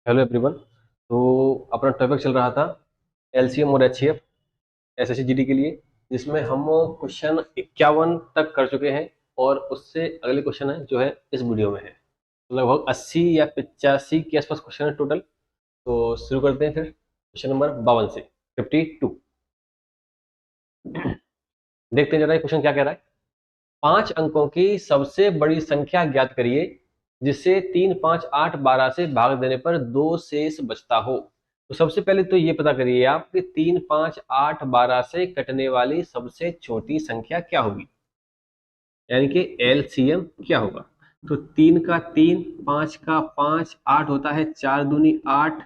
Hello everyone. तो अपना topic चल रहा था एलसीएम और एचसीएफ एसएससी जीडी के लिए, जिसमें हम क्वेश्चन 51 तक कर चुके हैं और उससे अगले क्वेश्चन है जो है इस वीडियो में है। तो लगभग 80 या 85 के आसपास क्वेश्चन है टोटल। तो शुरू करते हैं फिर क्वेश्चन नंबर 52 से 52। देखते हैं जरा ये क्वेश्चन क्या कह रहा है। 5 अंकों की सबसे बड़ी संख्या ज्ञात करिए जिसे 3, 5, 8, 12 से भाग देने पर 2 शेष बचता हो। तो सबसे पहले तो ये पता करिए आप कि 3, 5, 8, 12 से कटने वाली सबसे छोटी संख्या क्या होगी, यानी कि एलसीएम क्या होगा। तो 3 का 3, 5 का 5, 8 होता है 4 दूनी 8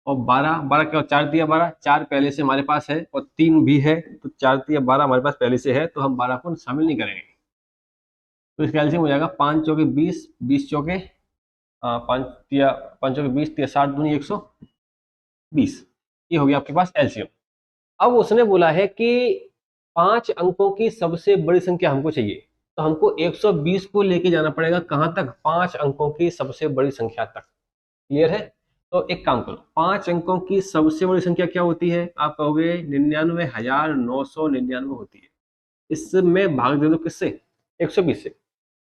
और 12, 12 क्या 4 दिया 12, 4 पहले से हमारे पास है और 3 भी है, तो 4 दिया 12 हमारे पास पहले से है, तो हम 12 को शामिल नहीं करेंगे। तो इसका एलसीएम हो जाएगा 5 चौके 20, 20 चौके 5 चौके 20, 60 दूनी 120। ये हो गया आपके पास एलसीएम। अब उसने बोला है कि 5 अंकों की सबसे बड़ी संख्या हमको चाहिए, तो हमको 120 को लेके जाना पड़ेगा कहां तक, 5 अंकों की सबसे बड़ी संख्या तक। क्लियर है। तो एक काम करो, 5 अंकों की सबसे बड़ी संख्या क्या होती है, आप कहोगे 99,999 होती है। इसमें भाग दे दो किससे, 120 से।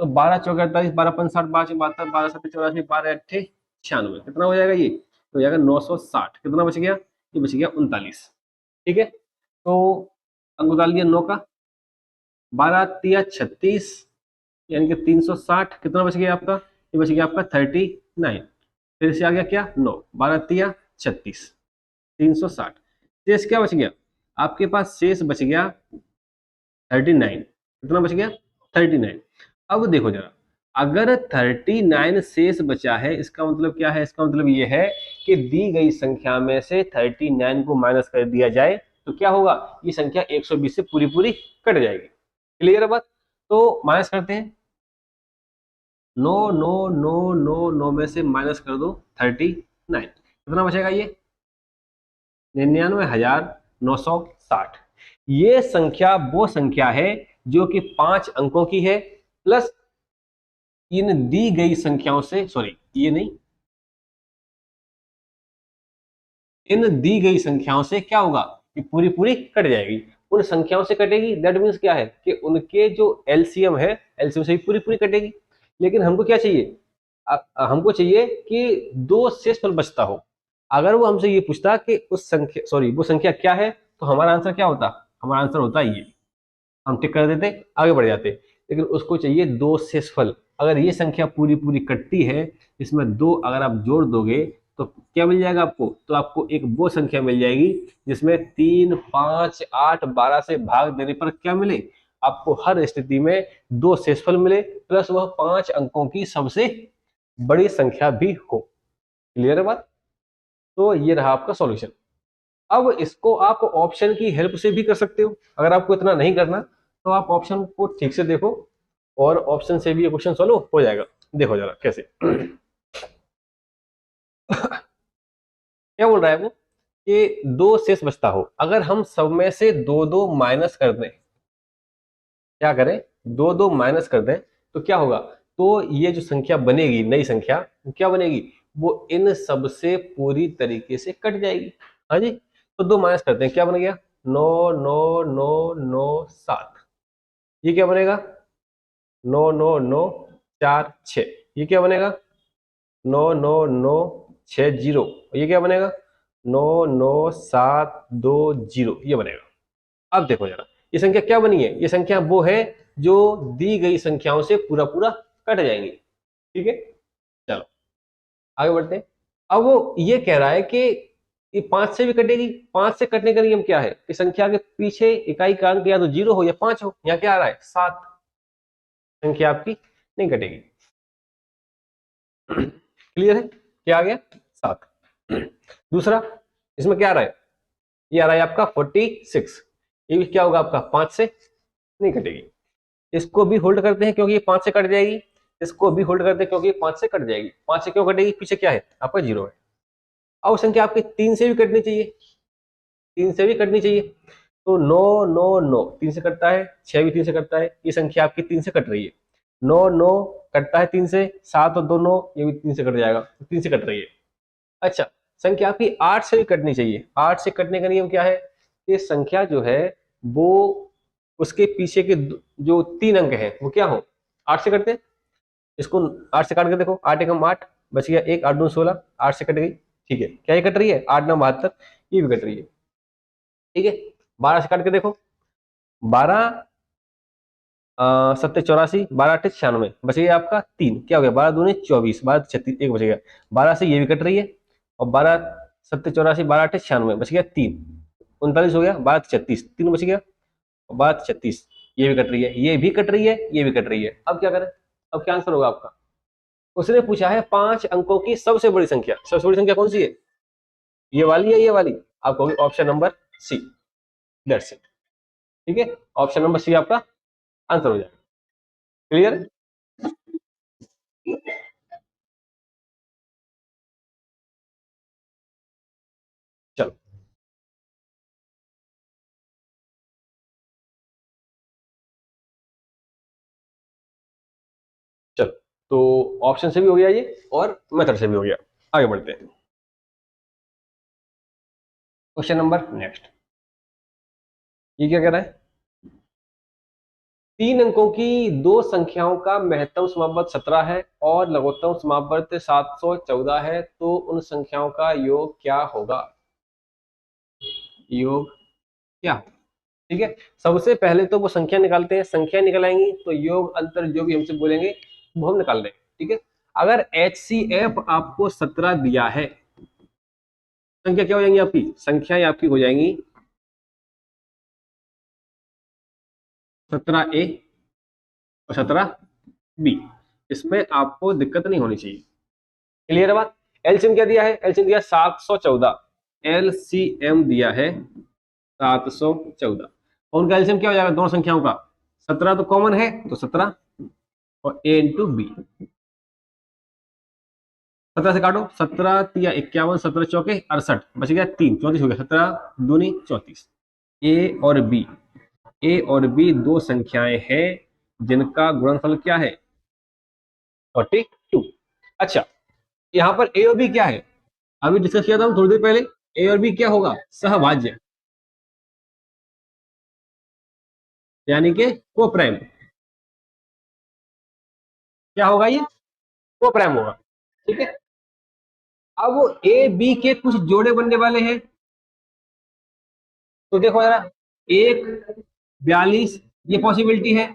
तो 12 चौके 48, 12 पंच 60, 12 बहत्तर, 12 सत्तर चौरासी, 12 अट्ठे 96, कितना हो जाएगा ये, तो हो जाएगा 960। कितना बच गया, ये बच गया 39। ठीक है। तो अंक उतार लिया 9 का, 12 तिया 36, यानी कि 360। कितना बच गया आपका, ये बच गया आपका 39। फिर से आ गया क्या 9, 12 तिया 36, 360। शेष क्या बच गया आपके पास, शेष बच गया 39। कितना बच गया 39। अब देखो जरा, अगर 39 शेष बचा है, इसका मतलब क्या है, इसका मतलब ये है कि दी गई संख्या में से 39 को माइनस कर दिया जाए तो क्या होगा, ये संख्या 120 से पूरी पूरी कट जाएगी। क्लियर है बात। तो माइनस करते हैं, 9 9 9 9 9 में से माइनस कर दो 39, कितना बचेगा ये 99,960। ये संख्या वो संख्या है जो कि 5 अंकों की है, प्लस इन दी गई संख्याओं से, सॉरी ये नहीं, इन दी गई संख्याओं से क्या होगा कि पूरी पूरी कट जाएगी। उन संख्याओं से कटेगी, दैट मीन्स क्या है कि उनके जो एलसीएम है, एलसीएम से भी पूरी पूरी कटेगी। लेकिन हमको क्या चाहिए, हमको चाहिए कि 2 शेषफल बचता हो। अगर वो हमसे ये पूछता कि उस संख्या, सॉरी वो संख्या क्या है, तो हमारा आंसर क्या होता, हमारा आंसर होता ये, हम टिक कर देते, आगे बढ़ जाते। लेकिन उसको चाहिए 2 शेषफल। अगर ये संख्या पूरी पूरी कटती है, इसमें 2 अगर आप जोड़ दोगे तो क्या मिल जाएगा आपको, तो आपको एक वो संख्या मिल जाएगी जिसमें 3, 5, 8, 12 से भाग देने पर क्या मिले, आपको हर स्थिति में 2 शेषफल मिले, प्लस वह 5 अंकों की सबसे बड़ी संख्या भी हो। क्लियर है बात। तो ये रहा आपका सॉल्यूशन। अब इसको आप ऑप्शन की हेल्प से भी कर सकते हो, अगर आपको इतना नहीं करना तो आप ऑप्शन को ठीक से देखो और ऑप्शन से भी ये क्वेश्चन सॉल्व हो जाएगा। देखो जरा कैसे क्या बोल रहा है वो कि 2 शेष बचता हो, अगर हम सब में से 2 2 माइनस कर दें, क्या करें 2 2 माइनस कर दें तो क्या होगा, तो ये जो संख्या बनेगी नई संख्या, वो क्या बनेगी, वो इन सब से पूरी तरीके से कट जाएगी। हाँ जी। तो 2 माइनस करते हैं, क्या बन गया 9 9 9 9 7, ये क्या बनेगा 9 9 9 4 6, ये क्या बनेगा 9 9 9 6 0, ये क्या बनेगा 9 9 7 2 0, ये बनेगा। अब देखो जरा ये संख्या क्या बनी है, ये संख्या वो है जो दी गई संख्याओं से पूरा पूरा कट जाएंगी। ठीक है। चलो आगे बढ़ते हैं। अब वो ये कह रहा है कि ये 5 से भी कटेगी, 5 से कटने का नियम क्या है कि संख्या के पीछे इकाई का अंक या तो 0 हो या 5 हो। यहाँ क्या आ रहा है 7, संख्या आपकी नहीं कटेगी। क्लियर है, क्या आ गया 7। दूसरा, इसमें क्या आ रहा है, ये आ रहा है आपका 46, ये भी क्या होगा आपका 5 से नहीं कटेगी। इसको भी होल्ड करते हैं क्योंकि ये 5 से कट जाएगी, इसको भी होल्ड करते हैं क्योंकि ये 5 से कट जाएगी। 5 से क्यों कटेगी, पीछे क्या है आपका 0 है। अब संख्या आपकी 3 से भी कटनी चाहिए, 3 से भी कटनी चाहिए। तो 9 9 9 3 से कटता है, 6 भी 3 से कटता है, ये संख्या आपकी 3 से कट रही है। 9 9 कटता है 3 से, 7 और 2 9, ये भी 3 से कट जाएगा, 3 से कट रही है। अच्छा, संख्या आपकी 8 से भी कटनी चाहिए। 8 से कटने का नियम क्या है? कि संख्या जो है वो उसके पीछे के जो 3 अंक है वो क्या हो, 8 से कटते हैं। इसको 8 से काट के देखो, 8 एकम 8, बच गया 1, 8 दूनी 16, 8 से कट गई। ठीक है, क्या ये कट रही है? 8 9 72, ये भी कट रही है। ठीक है, 12 से काट के देखो, 12 सत्ते 84, 12 8 96, बच गया आपका 3, क्या हो गया? 12 दूनी 24, 12 36, एक बच गया। 12 से ये भी कट रही है, और 12 सत्ते 84, 12 8 96, बच गया 3, 39 हो गया, 12 36, 3 बच गया, और 12 36, ये भी कट रही है, ये भी कट रही है, ये भी कट रही है। अब क्या करें? अब क्या आंसर होगा आपका? उसने पूछा है 5 अंकों की सबसे बड़ी संख्या। सबसे बड़ी संख्या कौन सी है? ये वाली है, ये वाली? आपको होगी option number C, that's it. ठीक है, ऑप्शन नंबर सी आपका आंसर हो जाएगा। क्लियर? चलो चलो, तो ऑप्शन से भी हो गया ये, और मेथड से भी हो गया। आगे बढ़ते हैं, क्वेश्चन नंबर नेक्स्ट। ये क्या कह रहा है? 3 अंकों की दो संख्याओं का महत्तम समावर्त 17 है और लघुत्तम समावर्त 714 है, तो उन संख्याओं का योग क्या होगा? योग क्या? ठीक है, सबसे पहले तो वो संख्या निकालते हैं। संख्या निकल आएंगी तो योग अंतर जो भी हमसे बोलेंगे वो हम निकाल देंगे। ठीक है, अगर HCF आपको 17 दिया है, संख्या क्या हो जाएंगी आपकी? संख्याएं आपकी हो जाएंगी 17A और 17B। इसमें आपको दिक्कत नहीं होनी चाहिए। क्लियर है बात? एलसीएम क्या दिया है? एलसीएम दिया 714, एलसीएम दिया है 714, और उनका एलसीएम क्या हो जाएगा दोनों संख्याओं का? 17 तो कॉमन है, तो 17 और A इंटू बी। 17 से काटो, 17 तिया 51, 17 चौके 68, बच गया 3, 34 हो गया, 17 दूनी 34। ए और बी, ए और बी दो संख्याएं हैं जिनका गुणनफल क्या है? 42। अच्छा, यहाँ पर ए और बी क्या है? अभी डिस्कस किया था हम थोड़ी देर पहले। ए और बी क्या होगा? सहभाज्य, यानी कि को प्राइम। क्या होगा ये? को प्राइम होगा। ठीक है, अब वो ए बी के कुछ जोड़े बनने वाले हैं, तो देखो जरा, 1 42 ये पॉसिबिलिटी है,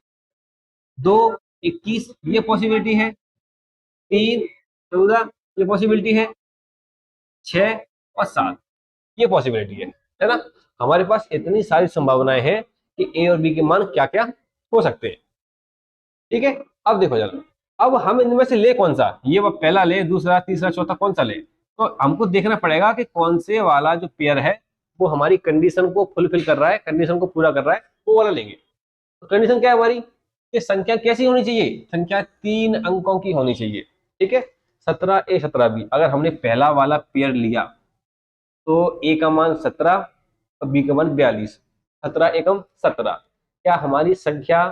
2 21 ये पॉसिबिलिटी है, 3 14 ये पॉसिबिलिटी है, 6 और 7 ये पॉसिबिलिटी है ना? हमारे पास इतनी सारी संभावनाएं हैं कि ए और बी के मान क्या क्या हो सकते हैं। ठीक है, अब देखो जरा, अब हम इनमें से ले कौन सा? ये वो पहला ले, दूसरा, तीसरा, चौथा, कौन सा ले? तो हमको देखना पड़ेगा कि कौन से वाला जो पेयर है वो हमारी कंडीशन को फुलफिल कर रहा है, कंडीशन को पूरा कर रहा है, वो वाला लेंगे। तो कंडीशन क्या है हमारी? कि संख्या कैसी होनी चाहिए? संख्या 3 अंकों की होनी चाहिए। ठीक है, 17A 17B। अगर हमने पहला वाला पेयर लिया तो ए का मान 17 और बी का मान 42, 17 एकम 17, क्या हमारी संख्या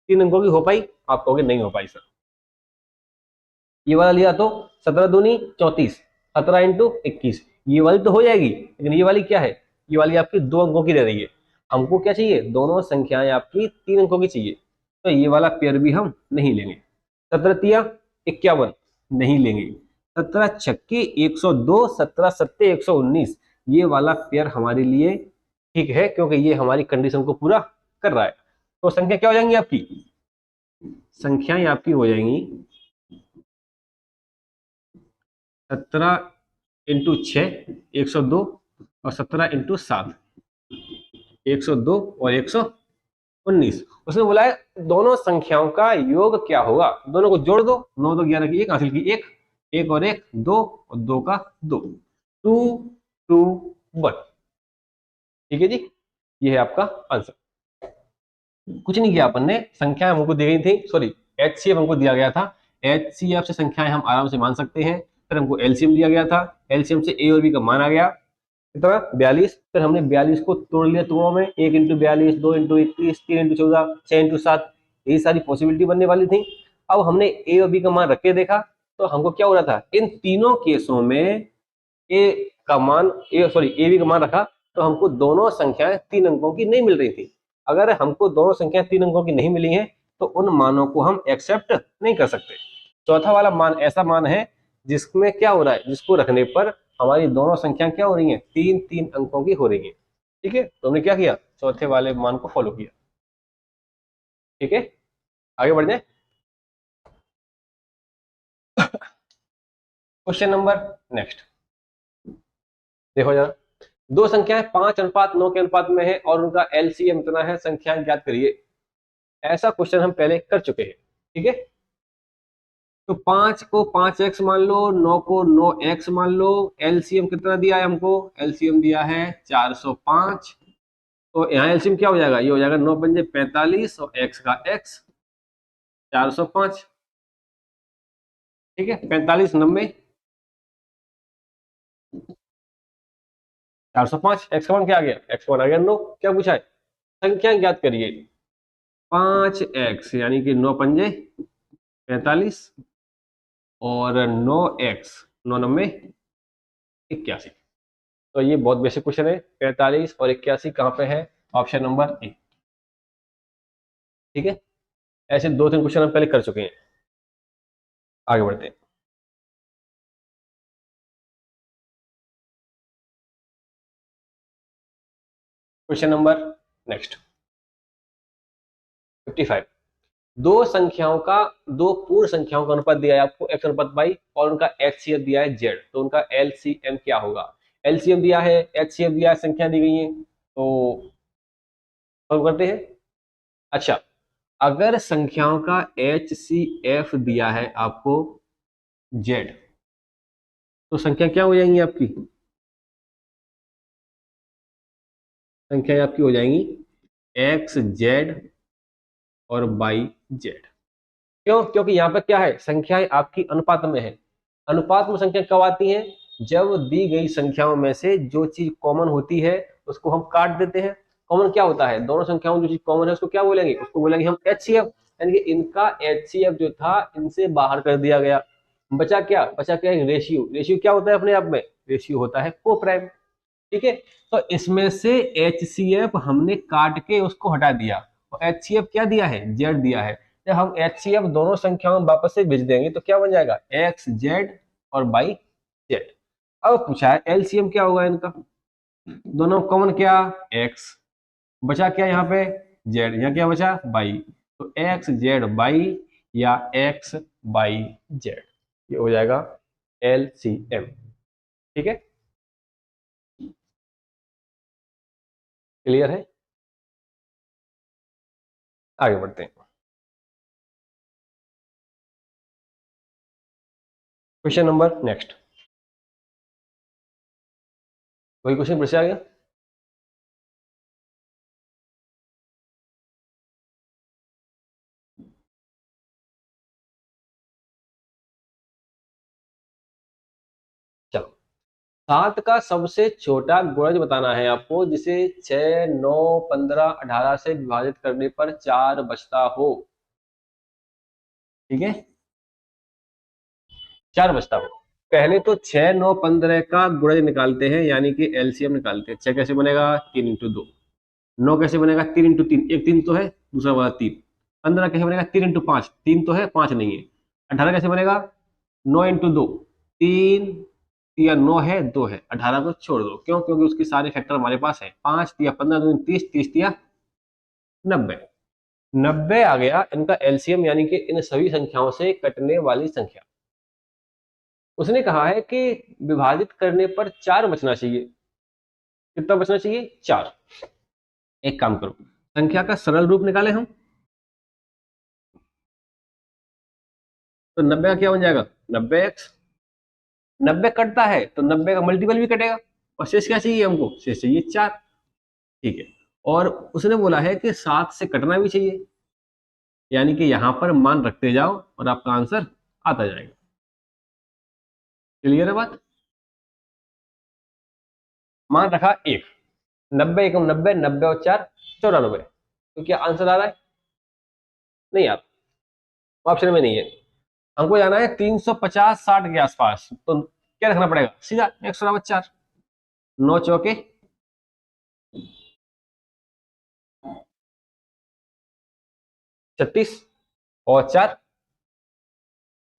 3 अंकों की हो पाई? आप कहोगे नहीं हो पाई सर। ये वाला लिया तो 17 दूनी 34, 17 इंटू 21, ये वाली तो हो जाएगी, लेकिन ये वाली क्या है? ये वाली आपकी 2 अंकों की रह रही है। हमको क्या चाहिए? दोनों संख्याएं आपकी 3 अंकों की चाहिए, तो ये वाला पेयर भी हम नहीं लेंगे। 17 तिया 51 नहीं लेंगे, 17 छक्के 102, 17 सत्ते 119, ये वाला पेयर हमारे लिए ठीक है, क्योंकि ये हमारी कंडीशन को पूरा कर रहा है। तो संख्या क्या हो जाएंगी आपकी? संख्याएं आपकी हो जाएंगी 17 इंटू 6 102, और 17 इंटू 7 102, और 119। उसने बोला है दोनों संख्याओं का योग क्या होगा? दोनों को जोड़ दो, 9 2 11 की 1 हासिल की 1, 1 और 1 2, और 2 का 2, 2 2 1। ठीक है जी, ये है आपका आंसर। कुछ नहीं किया अपन ने, संख्याएं हमको दी गई थी, सॉरी HCF हमको दिया गया था। HCF से संख्याएं हम आराम से मान सकते हैं। फिर हमको एलसीएम दिया गया था, एलसीएम से ए और बी का मान आ गया कितना? 42। फिर हमने 42 को तोड़ लिया टुकड़ों में, 1 इंटू 42, 2 इंटू 21, 3 इंटू 14, 6 इंटू 7, यही सारी पॉसिबिलिटी बनने वाली थी। अब हमने ए और बी का मान रख के देखा, तो हमको क्या हो रहा था? इन तीनों केसों में ए का मान ए बी का मान रखा तो हमको दोनों संख्याएं 3 अंकों की नहीं मिल रही थी। अगर हमको दोनों संख्याएं 3 अंकों की नहीं मिली हैं तो उन मानों को हम एक्सेप्ट नहीं कर सकते। चौथा वाला मान ऐसा मान है जिसमें क्या हो रहा है, जिसको रखने पर हमारी दोनों संख्या क्या हो रही हैं, 3 अंकों की हो रही है। ठीक है, तो हमने क्या किया, चौथे वाले मान को फॉलो किया। ठीक है, आगे बढ़ जाए। क्वेश्चन नंबर नेक्स्ट देखो जरा, दो संख्याएं 5:9 के अनुपात में है और उनका एलसीएम इतना है, संख्याएं ज्ञात करिए। ऐसा क्वेश्चन हम पहले कर चुके हैं। ठीक है, तो 5 को 5x मान लो, 9 को 9x मान लो। एलसीएम कितना दिया है हमको, एलसीएम दिया है 405। तो यहाँ एलसीएम क्या हो जाएगा, ये हो जाएगा 9 पंजे 45 और x का x 405। ठीक है, 45 90 405, x का मान क्या आ गया, x का मान आ गया 9। क्या पूछा है, संख्या ज्ञात करिए। 5x यानी कि 9 पंजे 45 और 9x 9 नब्बे 81। तो ये बहुत बेसिक क्वेश्चन है। 45 और 81 कहाँ पे है, ऑप्शन नंबर ए। ठीक है, ऐसे 2-3 क्वेश्चन हम पहले कर चुके हैं। आगे बढ़ते हैं। Question number next 55। दो संख्याओं का, दो पूर्ण संख्याओं का अनुपात दिया है आपको x अनुपात y और उनका HCF दिया है z, तो उनका LCM क्या होगा। LCM दिया है, HCF दिया है, संख्या दी गई है, तो सॉल्व करते हैं। अच्छा, अगर संख्याओं का HCF दिया है आपको z, तो संख्या क्या हो जाएंगी आपकी, संख्या आपकी हो जाएंगी XZ और YZ। क्यों, क्योंकि यहाँ पर क्या है, संख्याएं आपकी अनुपात में है। अनुपात में संख्या कब आती हैं, जब दी गई संख्याओं में से जो चीज कॉमन होती है उसको हम काट देते हैं। कॉमन क्या होता है, दोनों संख्याओं में जो चीज कॉमन है उसको क्या बोलेंगे, उसको बोलेंगे हम HCF। यानी कि इनका HCF जो था इनसे बाहर कर दिया गया। बचा क्या, बचा क्या, रेशियो। रेशियो क्या होता है अपने आप में, रेशियो होता है को प्राइम। ठीक है, तो इसमें से HCF हमने काट के उसको हटा दिया, तो HCF क्या दिया है, Z दिया है। जब हम HCF दोनों संख्याओं में वापस से भेज देंगे तो क्या बन जाएगा, XZ और YZ। अब पूछा है LCM क्या होगा इनका, दोनों कॉमन क्या, X, बचा क्या यहाँ पे Z, यहाँ क्या बचा Y, तो XZ Y या XYZ, ये हो जाएगा LCM। ठीक है, क्लियर है, आगे बढ़ते हैं। क्वेश्चन नंबर नेक्स्ट, वही क्वेश्चन फिर से आ गया। चलो, 7 का सबसे छोटा गुणज बताना है आपको जिसे 6, 9, 15, 18 से विभाजित करने पर 4 बचता हो। ठीक है, 4 बचता हो। पहले तो 6, 9, 15 का गुणज निकालते हैं, यानी कि एलसीएम निकालते हैं। 6 कैसे बनेगा, 3 इंटू 2। 9 कैसे बनेगा, 3 इंटू 3, एक 3 तो है, दूसरा वाला 3। 15 कैसे बनेगा, 3 इंटू 5, 3 तो है, 5 नहीं है। 18 कैसे बनेगा, 9 इंटू 2, 3 या 9 है, 2 है। 18 को छोड़ दो, क्यों, क्योंकि उसके सारे फैक्टर हमारे पास है। 5 या 15 दूनी 30, 30 या 90, 90 आ गया इनका एलसीएम, यानी कि इन सभी संख्याओं से कटने वाली संख्या। उसने कहा है कि विभाजित करने पर 4 बचना चाहिए। कितना बचना चाहिए, 4। एक काम करो, संख्या का सरल रूप निकाले हम, तो 90 का क्या बन जाएगा, 90x। 90 कटता है तो 90 का मल्टीपल भी कटेगा, और शेष क्या चाहिए हमको, शेष चाहिए 4। ठीक है, और उसने बोला है कि 7 से कटना भी चाहिए, यानी कि यहां पर मान रखते जाओ और आपका आंसर आता जाएगा। क्लियर है बात, मान रखा 1, 90 एकम 90, 90 और 4 94। तो क्या आंसर आ रहा है, नहीं आ रहा, ऑप्शन में नहीं है। हमको जाना है 350 60 के आसपास, तो क्या रखना पड़ेगा, सीधा x बराबर 4, 9 चौके 36 और 4,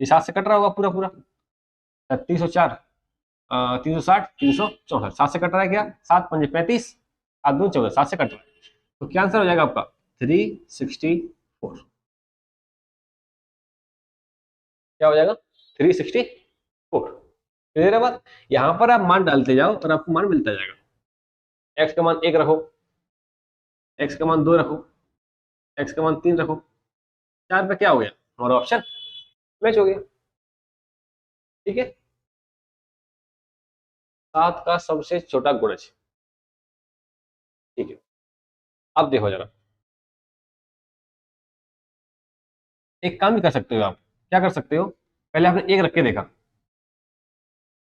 ये 7 से कट रहा होगा पूरा पूरा, 36 और 4 360 364, 7 से कट रहा है क्या, 7 पंजे 35, 7 दूनी 14, 7 से कट रहा है, तो क्या आंसर हो जाएगा आपका 364। क्या हो जाएगा 364। क्लियर है बात। यहां पर आप मान डालते जाओ और आपको मान मिलता जाएगा। एक्स का मान 1 रखो, एक्स का मान 2 रखो, एक्स का मान 3 रखो, 4 पे क्या हो गया, हमारा ऑप्शन मैच हो गया। ठीक है, 7 का सबसे छोटा गुणज। ठीक है, अब देखो जरा, एक काम भी कर सकते हो आप। क्या कर सकते हो, पहले आपने 1 रख के देखा,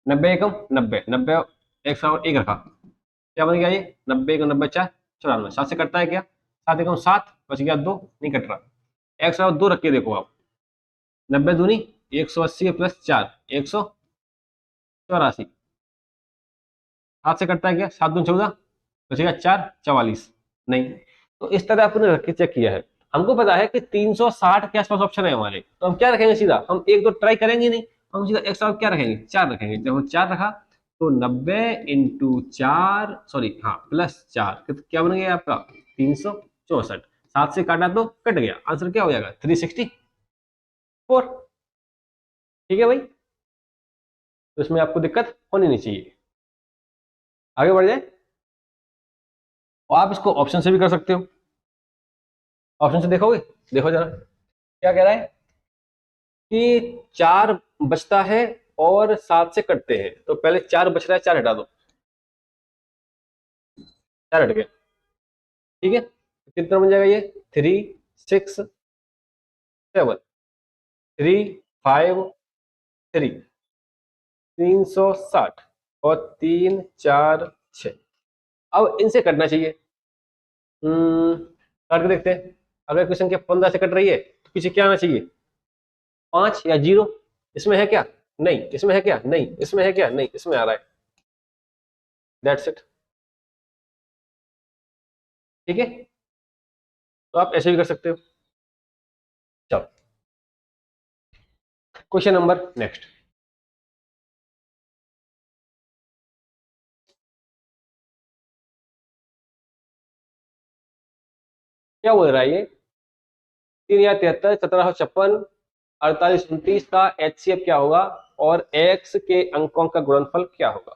90 एकम 90, 90 एक सौ 1 रखा, क्या बन गया ये, 90 एकम 90 4 94, 7 से कटता है क्या, 7 एकम 7, बच गया 2, नहीं कट रहा। 102 रख के देखो आप, 90 दूनी 180 प्लस 4 184, 7 से कटता है क्या, 7 दूनी 14, बचेगा 4 44, नहीं। तो इस तरह आपने रख के चेक किया है, हमको पता है कि 360 के आसपास ऑप्शन है हमारे, तो हम क्या रखेंगे, सीधा हम एक दो ट्राई करेंगे नहीं, हम सीधा एक साथ क्या रखेंगे, 4 रखेंगे। जब हम 4 रखा तो 90 इंटू 4, सॉरी हाँ प्लस 4, क्या बन गया आपका 364, 7 से काटा तो कट गया, आंसर क्या हो जाएगा 364। ठीक है भाई, तो इसमें आपको दिक्कत होनी नहीं चाहिए। आगे बढ़ जाए, और आप इसको ऑप्शन से भी कर सकते हो। ऑप्शन से देखोगे, देखो जरा क्या कह रहा है कि 4 बचता है और 7 से कटते हैं, तो पहले 4 बच रहा है, 4 हटा दो, 4 हट गया। ठीक है, तो कितना बन जाएगा ये 3 6 7 3 5 3 360 और 3 4 6। अब इनसे कटना चाहिए, काट के देखते हैं। अगर कोई संख्या 15 से कट रही है तो पीछे क्या आना चाहिए, 5 या 0। इसमें है क्या, नहीं। इसमें है क्या, नहीं। इसमें है क्या, नहीं। इसमें आ रहा है, दैट्स इट। ठीक है, तो आप ऐसे भी कर सकते हो। चलो, क्वेश्चन नंबर नेक्स्ट। क्या बोल रहा है ये, 3 या 73 1756 48 29 का HCF क्या होगा और x के अंकों का गुणनफल क्या होगा।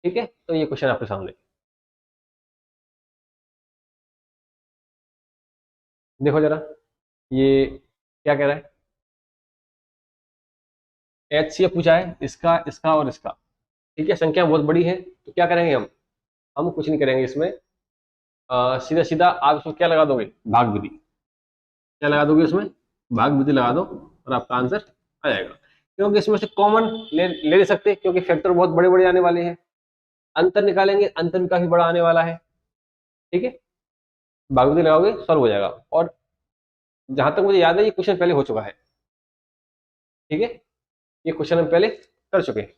ठीक है, तो ये क्वेश्चन आपके सामने, देखो जरा ये क्या कह रहा है। HCF पूछा है, इसका इसका और इसका। ठीक है, संख्या बहुत बड़ी है, तो क्या करेंगे हम कुछ नहीं करेंगे इसमें। सीधा सीधा आप इसमें क्या लगा दोगे, भाग विधि। क्या लगा दोगे इसमें, भाग विधि लगा दो और आपका आंसर आ जाएगा। क्योंकि इसमें से कॉमन ले नहीं सकते, क्योंकि फैक्टर बहुत बड़े बड़े आने वाले हैं। अंतर निकालेंगे, अंतर भी काफी बड़ा आने वाला है। ठीक है, भाग विधि लगाओगे, सॉल्व हो जाएगा। और जहां तक मुझे याद है, ये क्वेश्चन पहले हो चुका है। ठीक है, ये क्वेश्चन हम पहले कर चुके हैं।